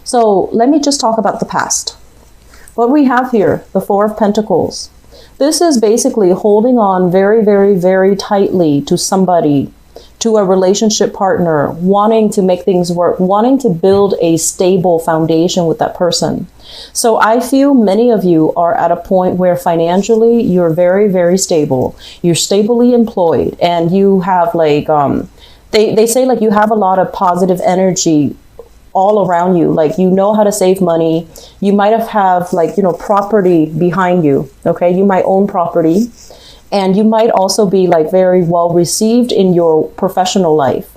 So let me just talk about the past. What we have here, the Four of Pentacles. This is basically holding on very, very, very tightly to somebody, to a relationship partner, wanting to make things work, wanting to build a stable foundation with that person. So I feel many of you are at a point where financially you're very, very stable. You're stably employed, and you have like, they say like you have a lot of positive energy all around you. Like, you know how to save money. You might have like, property behind you. Okay. You might own property, and you might also be like very well received in your professional life.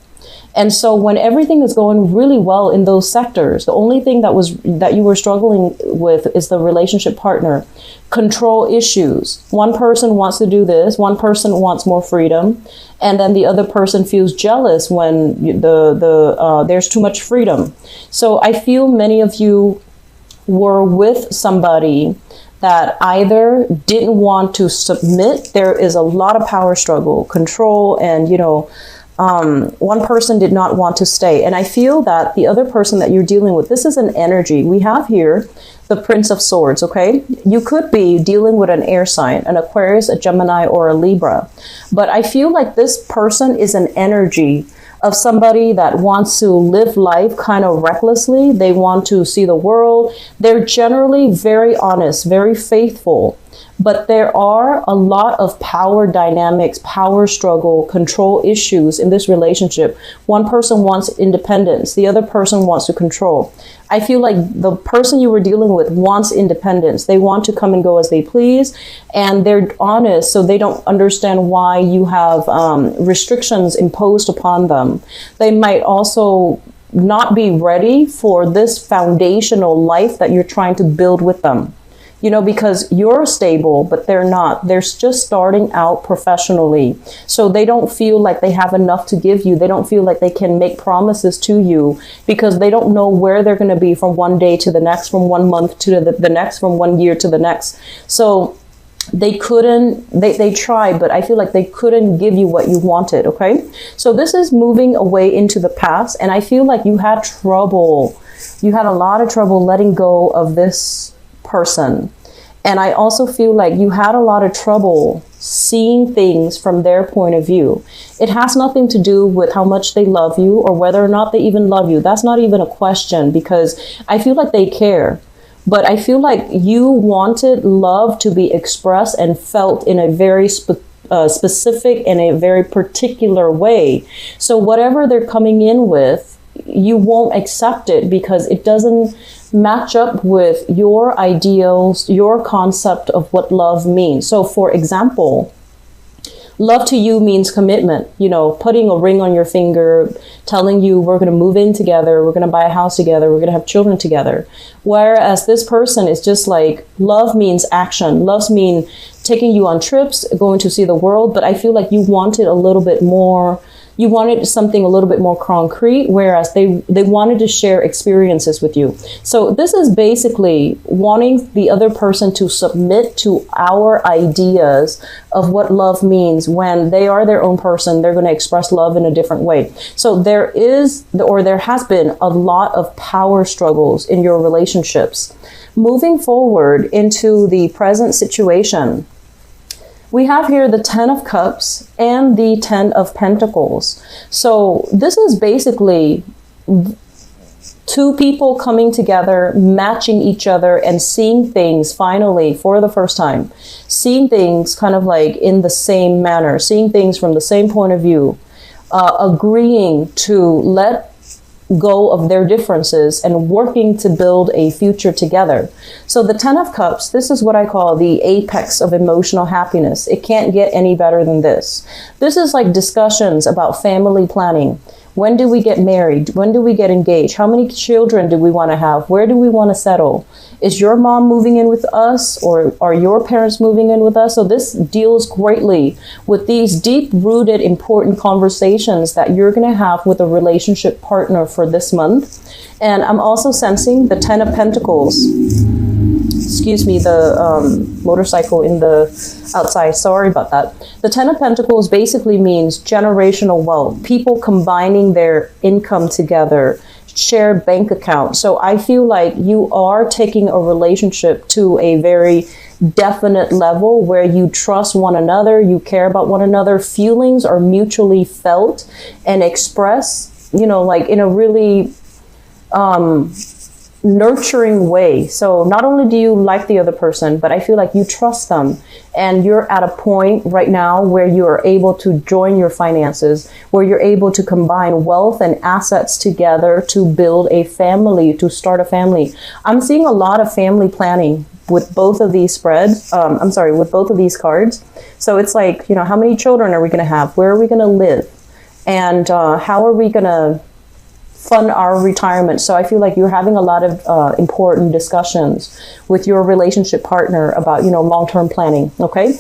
And so when everything is going really well in those sectors, the only thing that you were struggling with is the relationship partner. Control issues. One person wants to do this, one person wants more freedom, and then the other person feels jealous when there's too much freedom. So I feel many of you were with somebody that either didn't want to submit. There is a lot of power struggle, control, and one person did not want to stay. And I feel that the other person that you're dealing with, this is an energy. We have here the Prince of Swords, okay? You could be dealing with an air sign, an Aquarius, a Gemini, or a Libra. But I feel like this person is an energy of somebody that wants to live life kind of recklessly. They want to see the world. They're generally very honest, very faithful. But there are a lot of power dynamics, power struggle, control issues in this relationship. One person wants independence. The other person wants to control. I feel like the person you were dealing with wants independence. They want to come and go as they please. And they're honest, so they don't understand why you have restrictions imposed upon them. They might also not be ready for this foundational life that you're trying to build with them. Because you're stable, but they're not. They're just starting out professionally. So they don't feel like they have enough to give you. They don't feel like they can make promises to you because they don't know where they're going to be from one day to the next, from 1 month to the next, from 1 year to the next. So they tried, but I feel like they couldn't give you what you wanted. Okay. So this is moving away into the past. And I feel like you had trouble. You had a lot of trouble letting go of this person. And I also feel like you had a lot of trouble seeing things from their point of view. It has nothing to do with how much they love you or whether or not they even love you. That's not even a question, because I feel like they care. But I feel like you wanted love to be expressed and felt in a very specific and a very particular way. So whatever they're coming in with, you won't accept it because it doesn't match up with your ideals, your concept of what love means. So for example, love to you means commitment, putting a ring on your finger, telling you we're going to move in together, we're going to buy a house together, we're going to have children together. Whereas this person is just like, love means action. Love means taking you on trips, going to see the world. But I feel like you wanted a little bit more. You wanted something a little bit more concrete, whereas they wanted to share experiences with you. So this is basically wanting the other person to submit to our ideas of what love means. When they are their own person, they're going to express love in a different way. So there has been a lot of power struggles in your relationships. Moving forward into the present situation, we have here the 10 of Cups and the 10 of Pentacles. So this is basically two people coming together, matching each other, and seeing things finally for the first time. Seeing things kind of like in the same manner, seeing things from the same point of view, agreeing to let go of their differences and working to build a future together. So the 10 of Cups, this is what I call the apex of emotional happiness. It can't get any better than this. This is like discussions about family planning. When do we get married? When do we get engaged? How many children do we want to have? Where do we want to settle? Is your mom moving in with us, or are your parents moving in with us? So this deals greatly with these deep-rooted, important conversations that you're going to have with a relationship partner for this month. And I'm also sensing the 10 of Pentacles. Excuse me, the motorcycle in the outside. Sorry about that. The 10 of Pentacles basically means generational wealth. People combining their income together, shared bank account. So I feel like you are taking a relationship to a very definite level where you trust one another, you care about one another, feelings are mutually felt and expressed, you know, like in a really nurturing way. So not only do you like the other person, but I feel like you trust them, and you're at a point right now where you are able to join your finances, where you're able to combine wealth and assets together to build a family, to start a family. I'm seeing a lot of family planning with both of these spreads. With both of these cards. So it's like, you know, how many children are we going to have? Where are we going to live? And how are we going to fund our retirement? So I feel like you're having a lot of important discussions with your relationship partner about, you know, long-term planning. Okay.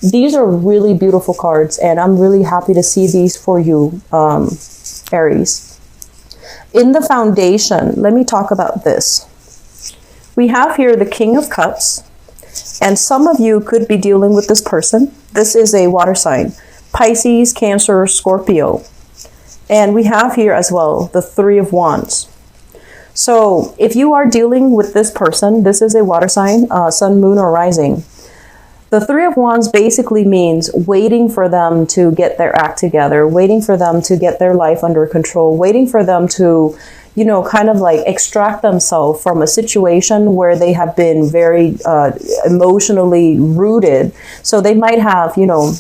These are really beautiful cards, and I'm really happy to see these for you, Aries. In the foundation, let me talk about this. We have here the King of Cups, and some of you could be dealing with this person. This is a water sign, Pisces, Cancer, Scorpio. And we have here as well the Three of Wands. So if you are dealing with this person, this is a water sign, sun, moon, or rising. The Three of Wands basically means waiting for them to get their act together, waiting for them to get their life under control, waiting for them to, you know, kind of like extract themselves from a situation where they have been very emotionally rooted. So they might have, you know,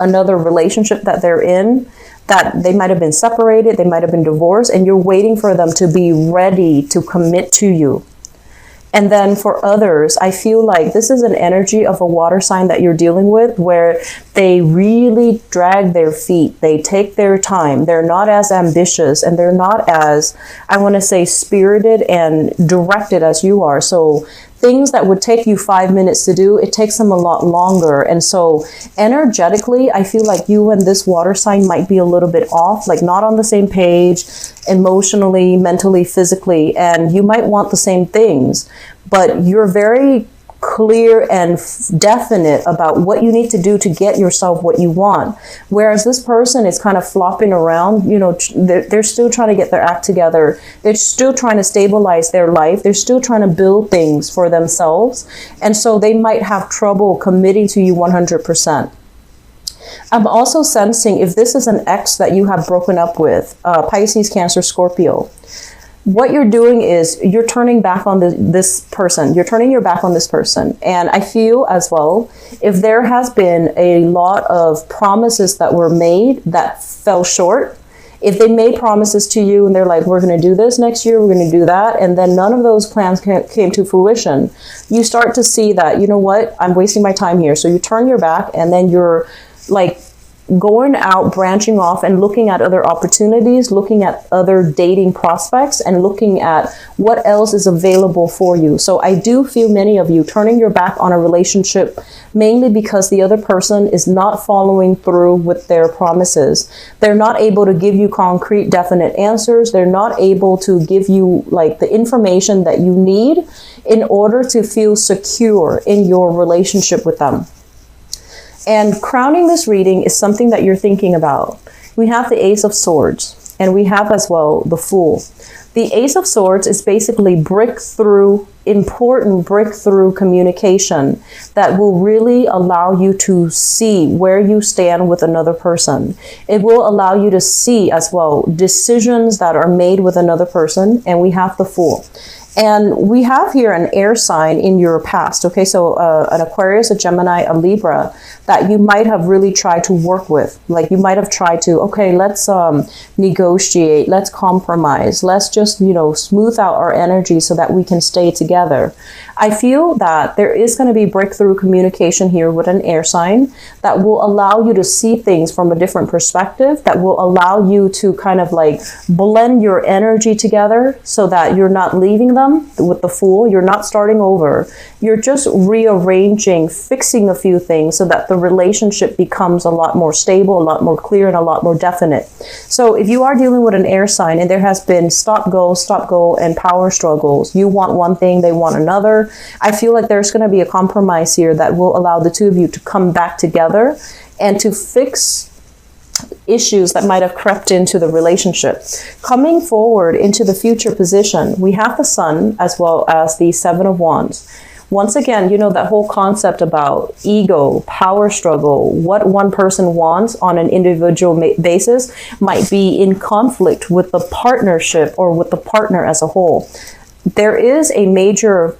another relationship that they're in, that they might have been separated, they might have been divorced, and you're waiting for them to be ready to commit to you. And then for others, I feel like this is an energy of a water sign that you're dealing with, where they really drag their feet. They take their time. They're not as ambitious, and they're not as, I want to say, spirited and directed as you are. So things that would take you 5 minutes to do, it takes them a lot longer. And so energetically, I feel like you and this water sign might be a little bit off, like not on the same page, emotionally, mentally, physically, and you might want the same things, but you're very clear and definite about what you need to do to get yourself what you want. Whereas this person is kind of flopping around, you know, they're still trying to get their act together. They're still trying to stabilize their life. They're still trying to build things for themselves. And so they might have trouble committing to you 100%. I'm also sensing, if this is an ex that you have broken up with, Pisces, Cancer, Scorpio, what you're doing is you're turning back on this person. You're turning your back on this person. And I feel as well, if there has been a lot of promises that were made that fell short, if they made promises to you and they're like, we're going to do this next year, we're going to do that, and then none of those plans came to fruition, you start to see that, you know what, I'm wasting my time here. So you turn your back, and then you're like going out, branching off, and looking at other opportunities, looking at other dating prospects, and looking at what else is available for you. So I do feel many of you turning your back on a relationship mainly because the other person is not following through with their promises. They're not able to give you concrete, definite answers. They're not able to give you like the information that you need in order to feel secure in your relationship with them. And crowning this reading is something that you're thinking about. We have the Ace of Swords, and we have as well the Fool. The Ace of Swords is basically important breakthrough communication that will really allow you to see where you stand with another person. It will allow you to see as well decisions that are made with another person, and we have the Fool. And we have here an air sign in your past, okay? So an Aquarius, a Gemini, a Libra that you might have really tried to work with. Like you might have tried to, okay, let's negotiate, let's compromise, let's just, you know, smooth out our energy so that we can stay together. I feel that there is going to be breakthrough communication here with an air sign that will allow you to see things from a different perspective, that will allow you to kind of like blend your energy together so that you're not leaving them with the Fool. You're not starting over. You're just rearranging, fixing a few things so that the relationship becomes a lot more stable, a lot more clear, and a lot more definite. So if you are dealing with an air sign and there has been stop, go, and power struggles, you want one thing, they want another, I feel like there's going to be a compromise here that will allow the two of you to come back together and to fix issues that might have crept into the relationship. Coming forward into the future position, we have the Sun as well as the Seven of Wands. Once again, you know, that whole concept about ego, power struggle, what one person wants on an individual basis might be in conflict with the partnership or with the partner as a whole. There is a major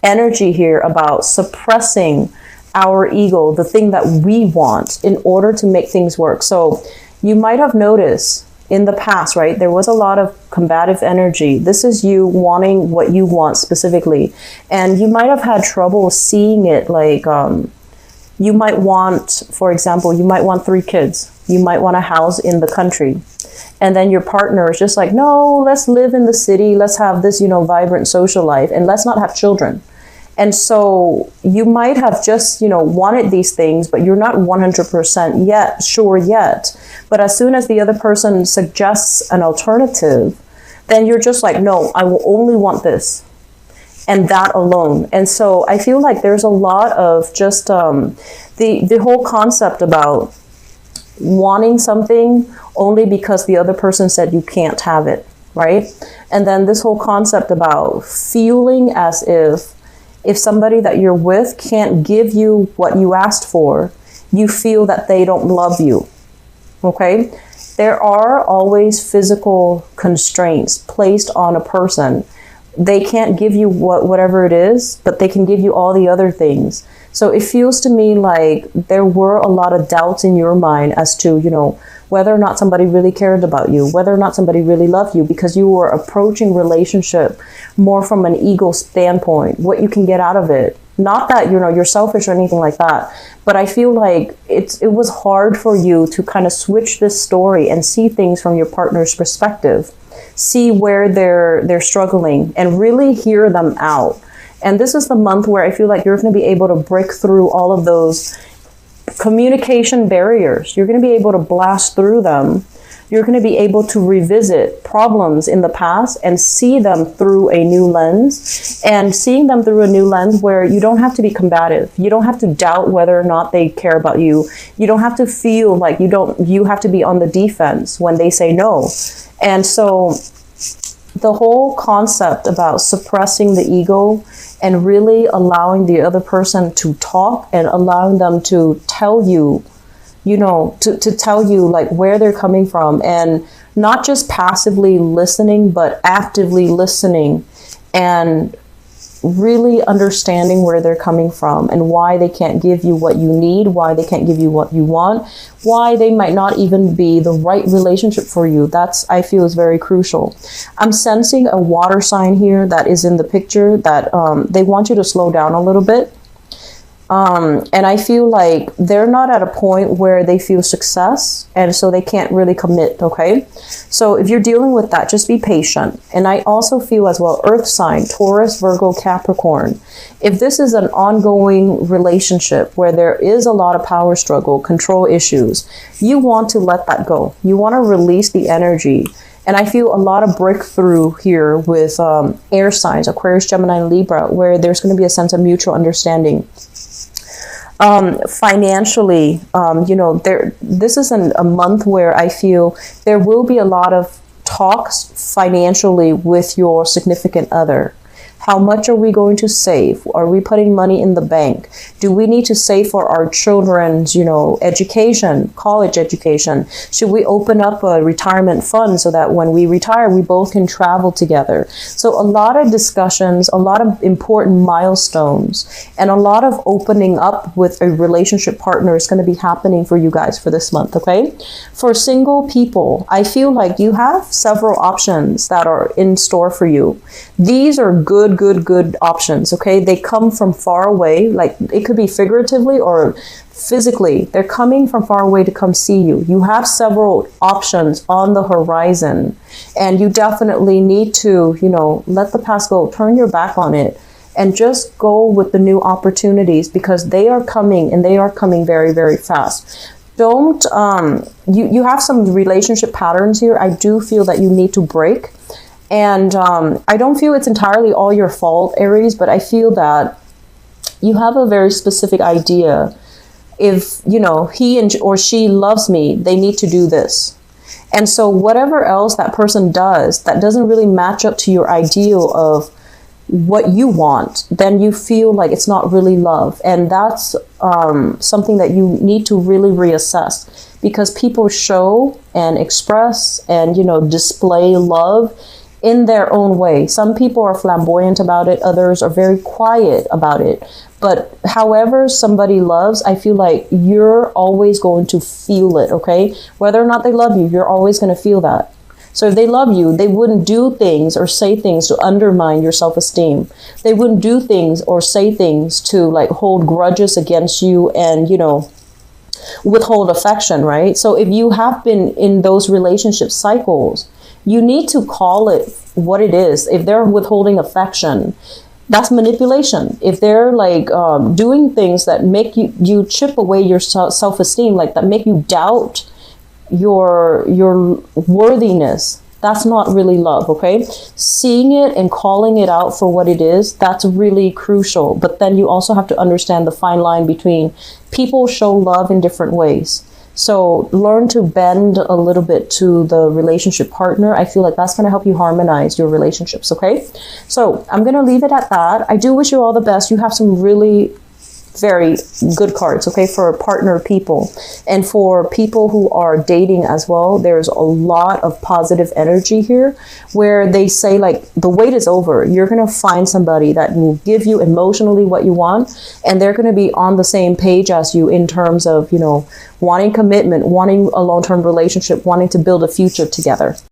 energy here about suppressing our ego, the thing that we want, in order to make things work. So you might have noticed in the past, right, there was a lot of combative energy. This is you wanting what you want specifically. And you might have had trouble seeing it. Like, you might want, for example, you might want 3 kids. You might want a house in the country. And then your partner is just like, no, let's live in the city. Let's have this, you know, vibrant social life, and let's not have children. And so you might have just, you know, wanted these things, but you're not 100% yet sure yet. But as soon as the other person suggests an alternative, then you're just like, no, I will only want this and that alone. And so I feel like there's a lot of just the whole concept about wanting something only because the other person said you can't have it, right? And then this whole concept about feeling as if somebody that you're with can't give you what you asked for, you feel that they don't love you, okay? There are always physical constraints placed on a person. They can't give you whatever it is, but they can give you all the other things. So it feels to me like there were a lot of doubts in your mind as to, you know, whether or not somebody really cared about you, whether or not somebody really loved you, because you were approaching relationship more from an ego standpoint, what you can get out of it. Not that, you know, you're selfish or anything like that, but I feel like it was hard for you to kind of switch this story and see things from your partner's perspective, see where they're struggling and really hear them out. And this is the month where I feel like you're going to be able to break through all of those communication barriers. You're going to be able to blast through them. You're going to be able to revisit problems in the past and see them through a new lens, and seeing them through a new lens where you don't have to be combative. You don't have to doubt whether or not they care about you. You don't have to feel like you have to be on the defense when they say no. And so the whole concept about suppressing the ego and really allowing the other person to talk and allowing them to tell you, you know, to tell you like where they're coming from, and not just passively listening, but actively listening and really understanding where they're coming from and why they can't give you what you need, why they can't give you what you want, why they might not even be the right relationship for you. That's, I feel, is very crucial. I'm sensing a water sign here that is in the picture that they want you to slow down a little bit. And I feel like they're not at a point where they feel success, and so they can't really commit, okay? So if you're dealing with that, just be patient. And I also feel as well, earth sign, Taurus, Virgo, Capricorn. If this is an ongoing relationship where there is a lot of power struggle, control issues, you want to let that go. You want to release the energy. And I feel a lot of breakthrough here with air signs, Aquarius, Gemini, and Libra, where there's going to be a sense of mutual understanding. Financially, you know, this is a month where I feel there will be a lot of talks financially with your significant other. How much are we going to save? Are we putting money in the bank? Do we need to save for our children's, you know, education, college education? Should we open up a retirement fund so that when we retire, we both can travel together? So a lot of discussions, a lot of important milestones, and a lot of opening up with a relationship partner is going to be happening for you guys for this month, okay? For single people, I feel like you have several options that are in store for you. These are good options, okay? They come from far away, like it could be figuratively or physically. They're coming from far away to come see you. You have several options on the horizon, and you definitely need to, you know, let the past go, turn your back on it, and just go with the new opportunities, because they are coming, and they are coming very, very fast. Don't, you have some relationship patterns here. I do feel that you need to break. And I don't feel it's entirely all your fault, Aries, but I feel that you have a very specific idea if, you know, or she loves me, they need to do this. And so whatever else that person does that doesn't really match up to your ideal of what you want, then you feel like it's not really love. And that's something that you need to really reassess, because people show and express and, you know, display love in their own way. Some people are flamboyant about it. Others are very quiet about it. But however somebody loves, I feel like you're always going to feel it, okay? Whether or not they love you, you're always going to feel that. So if they love you, they wouldn't do things or say things to undermine your self-esteem. They wouldn't do things or say things to like hold grudges against you and, you know, withhold affection, right? So if you have been in those relationship cycles, you need to call it what it is. If they're withholding affection, that's manipulation. If they're like doing things that make you chip away your self-esteem, like that make you doubt your worthiness, that's not really love, okay? Seeing it and calling it out for what it is, that's really crucial. But then you also have to understand the fine line between people show love in different ways. So learn to bend a little bit to the relationship partner. I feel like that's going to help you harmonize your relationships, okay? So I'm going to leave it at that. I do wish you all the best. You have some really very good cards, okay, for partner people. And for people who are dating as well, there's a lot of positive energy here where they say like the wait is over. You're going to find somebody that will give you emotionally what you want, and they're going to be on the same page as you in terms of, you know, wanting commitment, wanting a long-term relationship, wanting to build a future together.